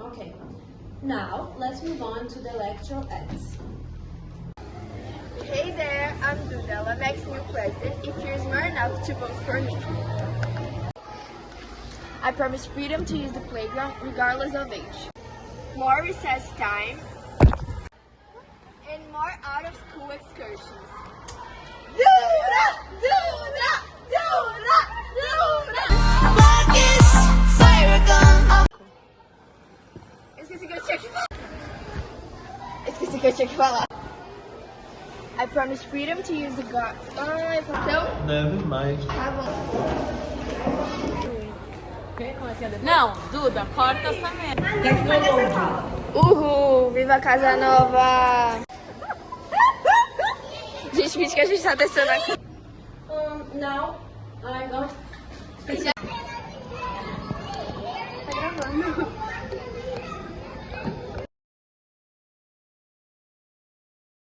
Okay. Now, let's move on to the electoral acts. Hey there, I'm Duda, Lamec's new president, if you're smart enough to vote for me. I promise freedom to use the playground regardless of age. More recess time. And more out-of-school excursions. Duda! Duda! Duda! Duda! Esqueci que eu tinha que falar. I promise freedom to use the God. Deve mais. Tá bom. Não, Duda, corta essa merda. Uhul, viva Casa Nova! Gente, finge que a gente tá testando aqui. Now, I'm going... Tá gravando.